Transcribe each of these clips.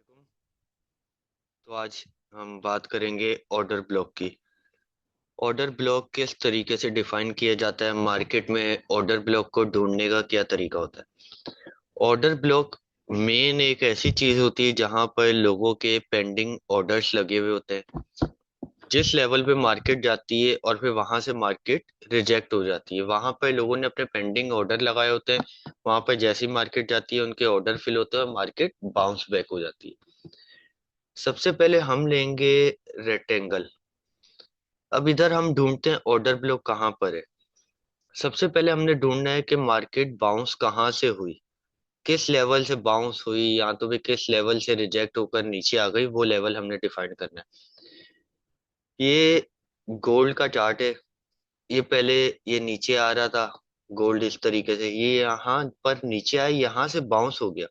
वालेकुम। तो आज हम बात करेंगे ऑर्डर ब्लॉक की। ऑर्डर ब्लॉक किस तरीके से डिफाइन किया जाता है, मार्केट में ऑर्डर ब्लॉक को ढूंढने का क्या तरीका होता है। ऑर्डर ब्लॉक मेन एक ऐसी चीज होती है जहां पर लोगों के पेंडिंग ऑर्डर्स लगे हुए होते हैं। जिस लेवल पे मार्केट जाती है और फिर वहां से मार्केट रिजेक्ट हो जाती है, वहां पर लोगों ने अपने पेंडिंग ऑर्डर लगाए होते हैं। वहां पर जैसी मार्केट जाती है उनके ऑर्डर फिल होते हैं और मार्केट बाउंस बैक हो जाती है। सबसे पहले हम लेंगे रेक्टेंगल। अब इधर हम ढूंढते हैं ऑर्डर ब्लॉक कहाँ पर है। सबसे पहले हमने ढूंढना है कि मार्केट बाउंस कहाँ से हुई, किस लेवल से बाउंस हुई, या तो भी किस लेवल से रिजेक्ट होकर नीचे आ गई, वो लेवल हमने डिफाइन करना है। ये गोल्ड का चार्ट है। ये पहले ये नीचे आ रहा था, गोल्ड इस तरीके से, ये यहाँ पर नीचे आया, यहाँ से बाउंस हो गया।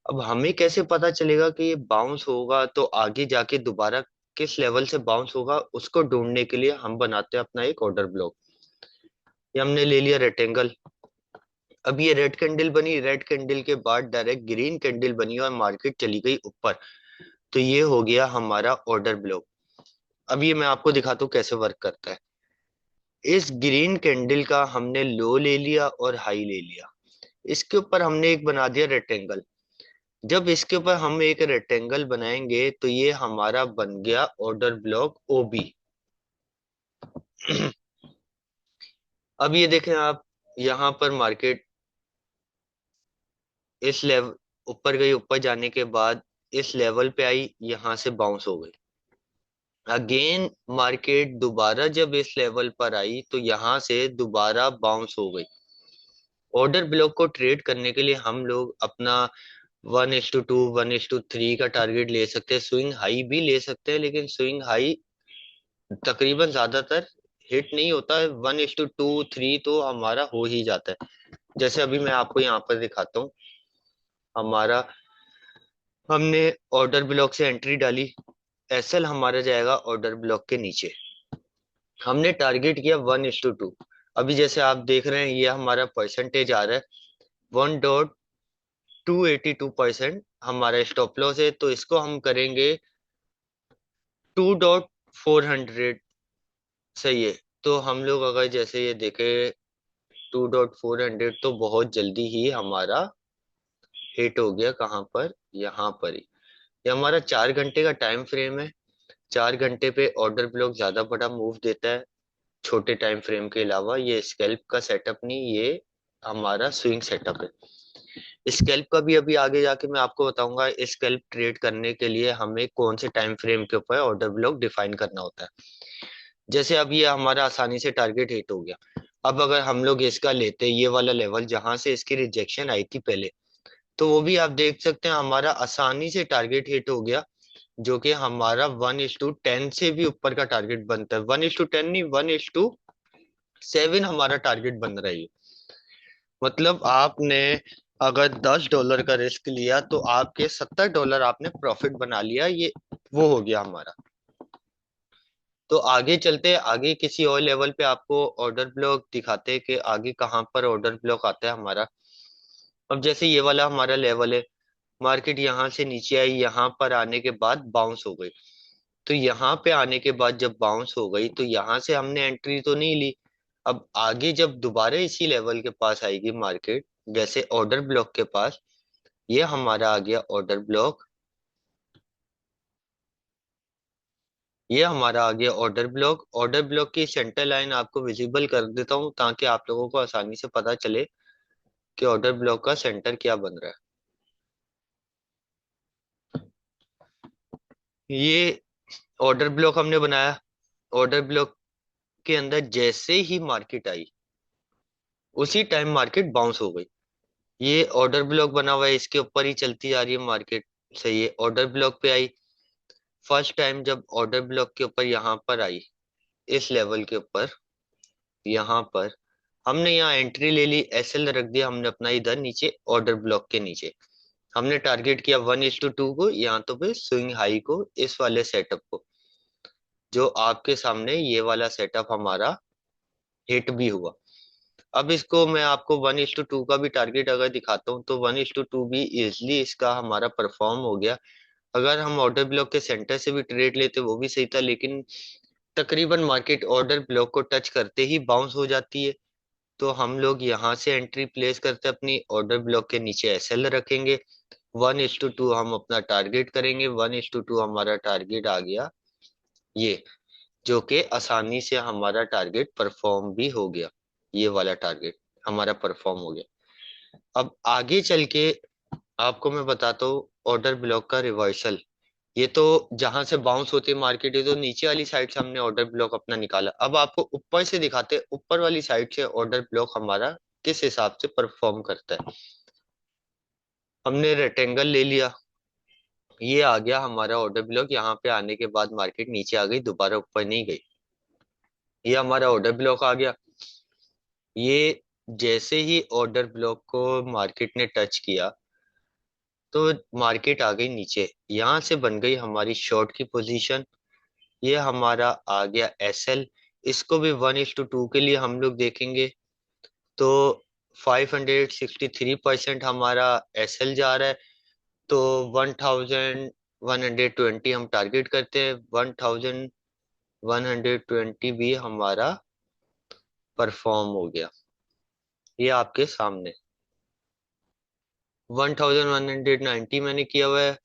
अब हमें कैसे पता चलेगा कि ये बाउंस होगा तो आगे जाके दोबारा किस लेवल से बाउंस होगा, उसको ढूंढने के लिए हम बनाते हैं अपना एक ऑर्डर ब्लॉक। ये हमने ले लिया रेक्टेंगल। अब ये रेड कैंडल बनी, रेड कैंडल के बाद डायरेक्ट ग्रीन कैंडल बनी और मार्केट चली गई ऊपर। तो ये हो गया हमारा ऑर्डर ब्लॉक। अब ये मैं आपको दिखाता हूँ कैसे वर्क करता है। इस ग्रीन कैंडल का हमने लो ले लिया और हाई ले लिया। इसके ऊपर हमने एक बना दिया रेक्टेंगल। जब इसके ऊपर हम एक रेक्टेंगल बनाएंगे तो ये हमारा बन गया ऑर्डर ब्लॉक ओबी। अब ये देखें आप, यहाँ पर मार्केट इस लेवल ऊपर गई, ऊपर जाने के बाद इस लेवल पे आई, यहाँ से बाउंस हो गई। अगेन मार्केट दोबारा जब इस लेवल पर आई तो यहाँ से दोबारा बाउंस हो गई। ऑर्डर ब्लॉक को ट्रेड करने के लिए हम लोग अपना 1:2 1:3 का टारगेट ले सकते हैं, स्विंग हाई भी ले सकते हैं, लेकिन स्विंग हाई तकरीबन ज्यादातर हिट नहीं होता है। 1:2 3 तो हमारा हो ही जाता है। जैसे अभी मैं आपको यहाँ पर दिखाता हूँ। हमारा हमने ऑर्डर ब्लॉक से एंट्री डाली, एसएल हमारा जाएगा ऑर्डर ब्लॉक के नीचे। हमने टारगेट किया 1:2। अभी जैसे आप देख रहे हैं ये हमारा परसेंटेज आ रहा है 1.282%। हमारा स्टॉप लॉस है तो इसको हम करेंगे 2.400। सही है। तो हम लोग अगर जैसे ये देखें 2.400 तो बहुत जल्दी ही हमारा हिट हो गया। कहाँ पर? यहाँ पर ही। ये हमारा 4 घंटे का टाइम फ्रेम है। 4 घंटे पे ऑर्डर ब्लॉक ज्यादा बड़ा मूव देता है छोटे टाइम फ्रेम के अलावा। ये स्कैल्प का सेटअप नहीं, ये हमारा स्विंग सेटअप है। स्कैल्प का भी अभी आगे जाके मैं आपको बताऊंगा। स्कैल्प ट्रेड करने के लिए हमें कौन से टाइम फ्रेम के ऊपर ऑर्डर ब्लॉक डिफाइन करना होता है। जैसे अब ये हमारा आसानी से टारगेट हिट हो गया। अब अगर हम लोग इसका लेते ये वाला लेवल जहां से इसकी रिजेक्शन आई थी पहले, तो वो भी आप देख सकते हैं हमारा आसानी से टारगेट हिट हो गया। जो कि हमारा 1:10 से भी ऊपर का टारगेट बनता है। 1:10 नहीं, 1:7 हमारा टारगेट बन रहा है। मतलब आपने अगर $10 का रिस्क लिया तो आपके $70 आपने प्रॉफिट बना लिया। ये वो हो गया हमारा। तो आगे चलते हैं, आगे किसी और लेवल पे आपको ऑर्डर ब्लॉक दिखाते हैं कि आगे कहाँ पर ऑर्डर ब्लॉक आता है हमारा। अब जैसे ये वाला हमारा लेवल है, मार्केट यहाँ से नीचे आई, यहाँ पर आने के बाद बाउंस हो गई। तो यहाँ पे आने के बाद जब बाउंस हो गई तो यहाँ से हमने एंट्री तो नहीं ली। अब आगे जब दोबारा इसी लेवल के पास आएगी मार्केट, जैसे ऑर्डर ब्लॉक के पास, ये हमारा आ गया ऑर्डर ब्लॉक। ये हमारा आ गया ऑर्डर ब्लॉक। ऑर्डर ब्लॉक की सेंटर लाइन आपको विजिबल कर देता हूँ ताकि आप लोगों को आसानी से पता चले कि ऑर्डर ब्लॉक का सेंटर क्या बन रहा है। ये ऑर्डर ब्लॉक हमने बनाया। ऑर्डर ब्लॉक के अंदर जैसे ही मार्केट आई उसी टाइम मार्केट बाउंस हो गई। ये ऑर्डर ब्लॉक बना हुआ है, इसके ऊपर ही चलती जा रही है मार्केट। सही है। ऑर्डर ब्लॉक पे आई, फर्स्ट टाइम जब ऑर्डर ब्लॉक के ऊपर यहाँ पर आई, इस लेवल के ऊपर, यहाँ पर हमने यहाँ एंट्री ले ली, एसएल रख दिया हमने अपना इधर नीचे ऑर्डर ब्लॉक के नीचे। हमने टारगेट किया 1:2 को, यहाँ तो फिर स्विंग हाई को, इस वाले सेटअप को, जो आपके सामने ये वाला सेटअप हमारा हिट भी हुआ। अब इसको मैं आपको 1:2 का भी टारगेट अगर दिखाता हूँ तो 1:2 भी इजिली इसका हमारा परफॉर्म हो गया। अगर हम ऑर्डर ब्लॉक के सेंटर से भी ट्रेड लेते वो भी सही था, लेकिन तकरीबन मार्केट ऑर्डर ब्लॉक को टच करते ही बाउंस हो जाती है। तो हम लोग यहाँ से एंट्री प्लेस करते हैं, अपनी ऑर्डर ब्लॉक के नीचे एसएल रखेंगे। 1:2 हम अपना टारगेट करेंगे। 1:2 हमारा टारगेट आ गया ये, जो कि आसानी से हमारा टारगेट परफॉर्म भी हो गया। ये वाला टारगेट हमारा परफॉर्म हो गया। अब आगे चल के आपको मैं बताता हूँ ऑर्डर ब्लॉक का रिवर्सल। ये तो जहां से बाउंस होती है मार्केट, ये तो नीचे वाली साइड से हमने ऑर्डर ब्लॉक अपना निकाला। अब आपको ऊपर से दिखाते हैं ऊपर वाली साइड से ऑर्डर ब्लॉक हमारा किस हिसाब से परफॉर्म करता है। हमने रेक्टेंगल ले लिया, ये आ गया हमारा ऑर्डर ब्लॉक। यहाँ पे आने के बाद मार्केट नीचे आ गई, दोबारा ऊपर नहीं गई। ये हमारा ऑर्डर ब्लॉक आ गया। ये जैसे ही ऑर्डर ब्लॉक को मार्केट ने टच किया तो मार्केट आ गई नीचे, यहाँ से बन गई हमारी शॉर्ट की पोजीशन। ये हमारा आ गया एसएल। इसको भी 1:2 के लिए हम लोग देखेंगे तो 563% हमारा एसएल जा रहा है। तो 1120 हम टारगेट करते हैं। 1120 भी हमारा परफॉर्म हो गया, ये आपके सामने। 1190 मैंने किया हुआ है,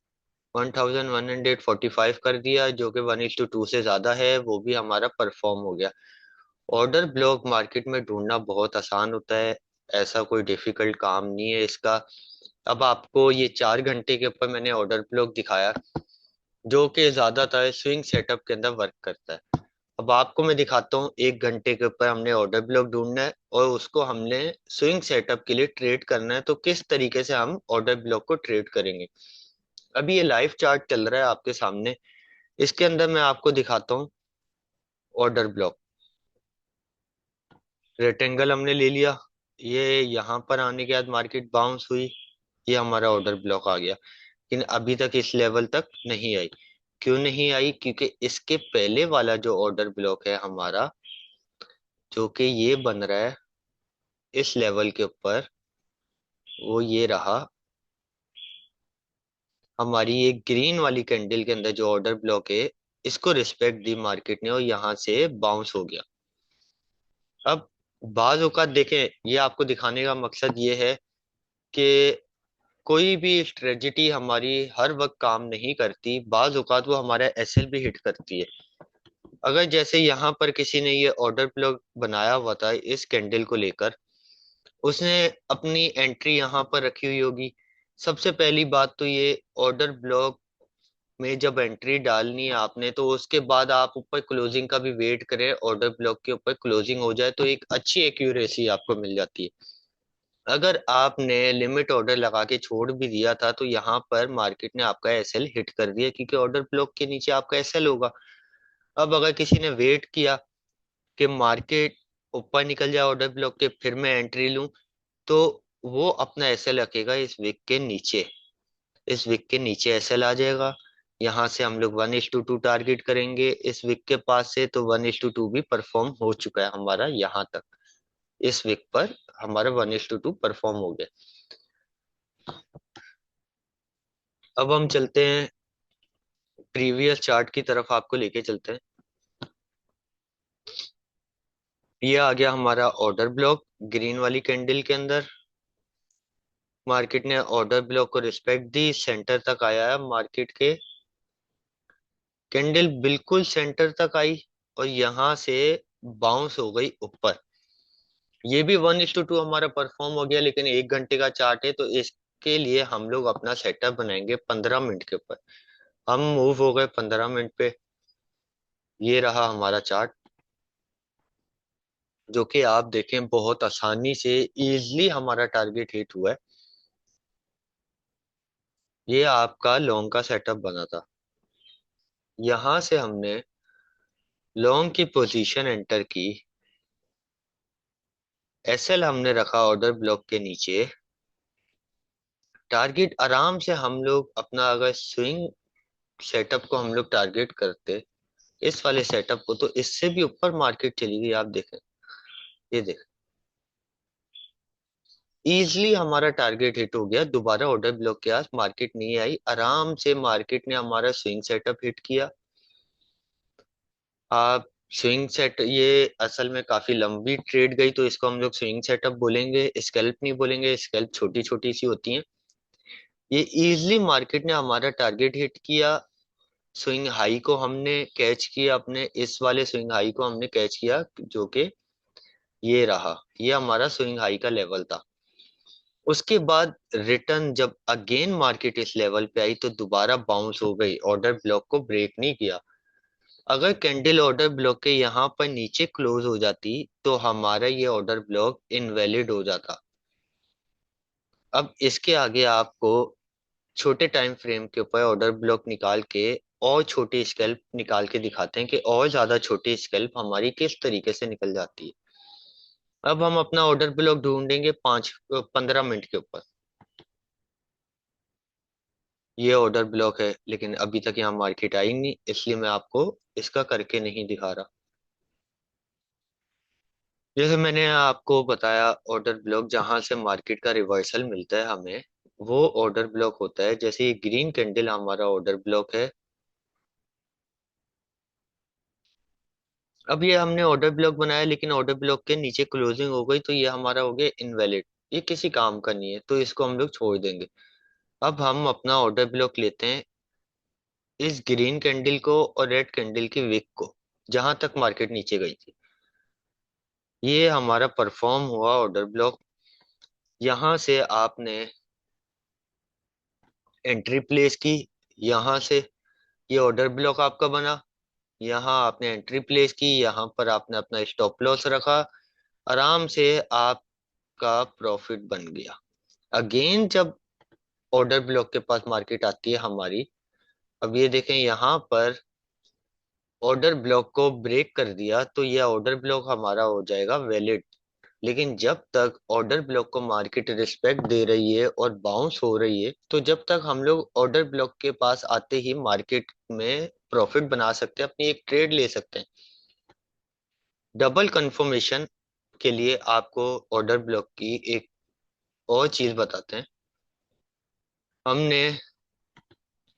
1145 कर दिया, जो कि 1:2 से ज्यादा है, वो भी हमारा परफॉर्म हो गया। ऑर्डर ब्लॉक मार्केट में ढूंढना बहुत आसान होता है, ऐसा कोई डिफिकल्ट काम नहीं है इसका। अब आपको ये 4 घंटे के ऊपर मैंने ऑर्डर ब्लॉक दिखाया, जो कि ज्यादातर स्विंग सेटअप के अंदर वर्क करता है। अब आपको मैं दिखाता हूँ 1 घंटे के ऊपर हमने ऑर्डर ब्लॉक ढूंढना है और उसको हमने स्विंग सेटअप के लिए ट्रेड करना है, तो किस तरीके से हम ऑर्डर ब्लॉक को ट्रेड करेंगे। अभी ये लाइव चार्ट चल रहा है आपके सामने, इसके अंदर मैं आपको दिखाता हूँ ऑर्डर ब्लॉक। रेक्टेंगल हमने ले लिया, ये यहाँ पर आने के बाद मार्केट बाउंस हुई, ये हमारा ऑर्डर ब्लॉक आ गया। लेकिन अभी तक इस लेवल तक नहीं आई। क्यों नहीं आई? क्योंकि इसके पहले वाला जो ऑर्डर ब्लॉक है हमारा, जो कि ये बन रहा है इस लेवल के ऊपर, वो ये रहा। हमारी ये ग्रीन वाली कैंडल के अंदर जो ऑर्डर ब्लॉक है, इसको रिस्पेक्ट दी मार्केट ने और यहाँ से बाउंस हो गया। अब बाज औकात देखें, ये आपको दिखाने का मकसद ये है कि कोई भी स्ट्रेटजी हमारी हर वक्त काम नहीं करती, बाज औकात वो हमारा एसएल भी हिट करती है। अगर जैसे यहाँ पर किसी ने ये ऑर्डर ब्लॉक बनाया हुआ था इस कैंडल को लेकर, उसने अपनी एंट्री यहाँ पर रखी हुई होगी। सबसे पहली बात तो ये ऑर्डर ब्लॉक में जब एंट्री डालनी है आपने, तो उसके बाद आप ऊपर क्लोजिंग का भी वेट करें, ऑर्डर ब्लॉक के ऊपर क्लोजिंग हो जाए तो एक अच्छी एक्यूरेसी आपको मिल जाती है। अगर आपने लिमिट ऑर्डर लगा के छोड़ भी दिया था तो यहाँ पर मार्केट ने आपका एसएल हिट कर दिया, क्योंकि ऑर्डर ब्लॉक के नीचे आपका एसएल होगा। अब अगर किसी ने वेट किया कि मार्केट ऊपर निकल जाए ऑर्डर ब्लॉक के फिर मैं एंट्री लूं, तो वो अपना एसएल रखेगा इस विक के नीचे। इस विक के नीचे एसएल आ जाएगा। यहाँ से हम लोग 1:2 टारगेट करेंगे इस विक के पास से, तो 1:2 भी परफॉर्म हो चुका है हमारा यहाँ तक। इस वीक पर हमारा 1:2 परफॉर्म हो गया। अब हम चलते हैं प्रीवियस चार्ट की तरफ, आपको लेके चलते हैं। ये आ गया हमारा ऑर्डर ब्लॉक ग्रीन वाली कैंडल के अंदर। मार्केट ने ऑर्डर ब्लॉक को रिस्पेक्ट दी, सेंटर तक आया है मार्केट के। कैंडल बिल्कुल सेंटर तक आई और यहाँ से बाउंस हो गई ऊपर। ये भी 1:2 हमारा परफॉर्म हो गया, लेकिन 1 घंटे का चार्ट है तो इसके लिए हम लोग अपना सेटअप बनाएंगे 15 मिनट के ऊपर। हम मूव हो गए 15 मिनट पे। ये रहा हमारा चार्ट, जो कि आप देखें बहुत आसानी से इजली हमारा टारगेट हिट हुआ है। ये आपका लॉन्ग का सेटअप बना था। यहां से हमने लॉन्ग की पोजीशन एंटर की, एसएल हमने रखा ऑर्डर ब्लॉक के नीचे। टारगेट आराम से हम लोग अपना, अगर स्विंग सेटअप को हम लोग टारगेट करते इस वाले सेटअप को, तो इससे भी ऊपर मार्केट चली गई। आप देखें, ये देखें, इजली हमारा टारगेट हिट हो गया, दोबारा ऑर्डर ब्लॉक के आस मार्केट नहीं आई, आराम से मार्केट ने हमारा स्विंग सेटअप हिट किया। आप स्विंग सेट, ये असल में काफी लंबी ट्रेड गई तो इसको हम लोग स्विंग सेटअप बोलेंगे, स्कैल्प नहीं बोलेंगे, स्कैल्प छोटी छोटी सी होती हैं। ये इजली मार्केट ने हमारा टारगेट हिट किया, स्विंग हाई को हमने कैच किया, अपने इस वाले स्विंग हाई को हमने कैच किया, जो कि ये रहा, ये हमारा स्विंग हाई का लेवल था। उसके बाद रिटर्न जब अगेन मार्केट इस लेवल पे आई तो दोबारा बाउंस हो गई, ऑर्डर ब्लॉक को ब्रेक नहीं किया। अगर कैंडल ऑर्डर ब्लॉक के यहाँ पर नीचे क्लोज हो जाती तो हमारा ये ऑर्डर ब्लॉक इनवैलिड हो जाता। अब इसके आगे आपको छोटे टाइम फ्रेम के ऊपर ऑर्डर ब्लॉक निकाल के और छोटी स्कैल्प निकाल के दिखाते हैं कि और ज्यादा छोटी स्कैल्प हमारी किस तरीके से निकल जाती है। अब हम अपना ऑर्डर ब्लॉक ढूंढेंगे 5-15 मिनट के ऊपर। ये ऑर्डर ब्लॉक है लेकिन अभी तक यहाँ मार्केट आई नहीं, इसलिए मैं आपको इसका करके नहीं दिखा रहा। जैसे मैंने आपको बताया, ऑर्डर ब्लॉक जहां से मार्केट का रिवर्सल मिलता है हमें, वो ऑर्डर ब्लॉक होता है। जैसे ये ग्रीन कैंडल हमारा ऑर्डर ब्लॉक है। अब ये हमने ऑर्डर ब्लॉक बनाया लेकिन ऑर्डर ब्लॉक के नीचे क्लोजिंग हो गई तो ये हमारा हो गया इनवैलिड, ये किसी काम का नहीं है तो इसको हम लोग छोड़ देंगे। अब हम अपना ऑर्डर ब्लॉक लेते हैं इस ग्रीन कैंडल को और रेड कैंडल की विक को, जहां तक मार्केट नीचे गई थी। ये हमारा परफॉर्म हुआ ऑर्डर ब्लॉक। यहां से आपने एंट्री प्लेस की, यहां से ये ऑर्डर ब्लॉक आपका बना, यहाँ आपने एंट्री प्लेस की, यहाँ पर आपने अपना स्टॉप लॉस रखा, आराम से आपका प्रॉफिट बन गया। अगेन जब ऑर्डर ब्लॉक के पास मार्केट आती है हमारी, अब ये देखें यहाँ पर ऑर्डर ब्लॉक को ब्रेक कर दिया तो ये ऑर्डर ब्लॉक हमारा हो जाएगा वैलिड। लेकिन जब तक ऑर्डर ब्लॉक को मार्केट रिस्पेक्ट दे रही है और बाउंस हो रही है तो जब तक हम लोग ऑर्डर ब्लॉक के पास आते ही मार्केट में प्रॉफिट बना सकते हैं, अपनी एक ट्रेड ले सकते हैं। डबल कंफर्मेशन के लिए आपको ऑर्डर ब्लॉक की एक और चीज बताते हैं। हमने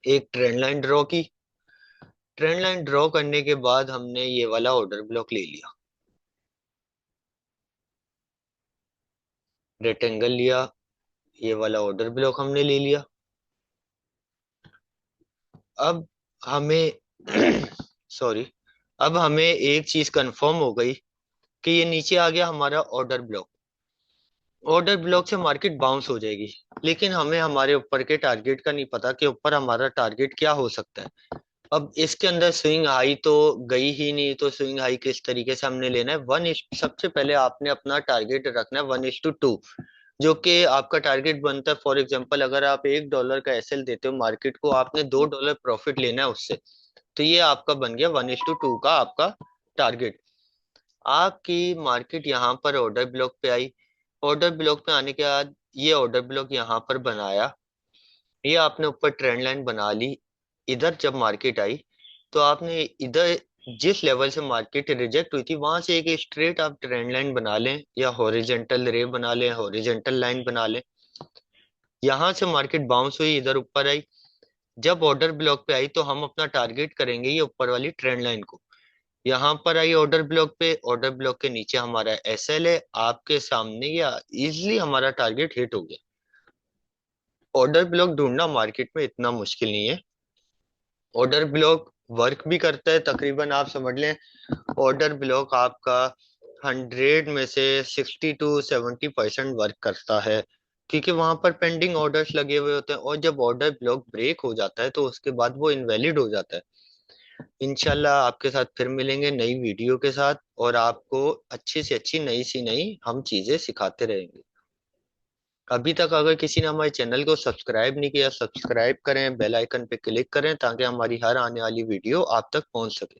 एक ट्रेंड लाइन ड्रॉ की, ट्रेंड लाइन ड्रॉ करने के बाद हमने ये वाला ऑर्डर ब्लॉक ले लिया, रेक्टेंगल लिया, ये वाला ऑर्डर ब्लॉक हमने ले लिया। अब हमें सॉरी, अब हमें एक चीज कंफर्म हो गई कि ये नीचे आ गया हमारा ऑर्डर ब्लॉक, ऑर्डर ब्लॉक से मार्केट बाउंस हो जाएगी। लेकिन हमें हमारे ऊपर के टारगेट का नहीं पता कि ऊपर हमारा टारगेट क्या हो सकता है। अब इसके अंदर स्विंग हाई तो गई ही नहीं, तो स्विंग हाई किस तरीके से हमने लेना है, सबसे पहले आपने अपना टारगेट रखना है 1:2, जो कि आपका टारगेट बनता है। फॉर एग्जांपल अगर आप $1 का एसएल देते हो मार्केट को, आपने $2 प्रॉफिट लेना है उससे, तो ये आपका बन गया 1:2 का आपका टारगेट। आपकी मार्केट यहाँ पर ऑर्डर ब्लॉक पे आई, ऑर्डर ब्लॉक पे आने के बाद ये ऑर्डर ब्लॉक यहाँ पर बनाया, ये आपने ऊपर ट्रेंड लाइन बना ली। इधर जब मार्केट आई तो आपने इधर जिस लेवल से मार्केट रिजेक्ट हुई थी वहां से एक स्ट्रेट आप ट्रेंड लाइन बना लें या हॉरिजेंटल रे बना लें, हॉरिजेंटल लाइन बना लें। यहाँ से मार्केट बाउंस हुई, इधर ऊपर आई, जब ऑर्डर ब्लॉक पे आई तो हम अपना टारगेट करेंगे ये ऊपर वाली ट्रेंड लाइन को। यहाँ पर आई ऑर्डर ब्लॉक पे, ऑर्डर ब्लॉक के नीचे हमारा एसएल है, आपके सामने या इजिली हमारा टारगेट हिट हो गया। ऑर्डर ब्लॉक ढूंढना मार्केट में इतना मुश्किल नहीं है, ऑर्डर ब्लॉक वर्क भी करता है। तकरीबन आप समझ लें ऑर्डर ब्लॉक आपका 100 में से 60 to 70% वर्क करता है, क्योंकि वहां पर पेंडिंग ऑर्डर्स लगे हुए होते हैं और जब ऑर्डर ब्लॉक ब्रेक हो जाता है तो उसके बाद वो इनवैलिड हो जाता है। इंशाल्लाह आपके साथ फिर मिलेंगे नई वीडियो के साथ, और आपको अच्छी से अच्छी नई सी नई हम चीजें सिखाते रहेंगे। अभी तक अगर किसी ने हमारे चैनल को सब्सक्राइब नहीं किया, सब्सक्राइब करें, बेल आइकन पे क्लिक करें ताकि हमारी हर आने वाली वीडियो आप तक पहुंच सके।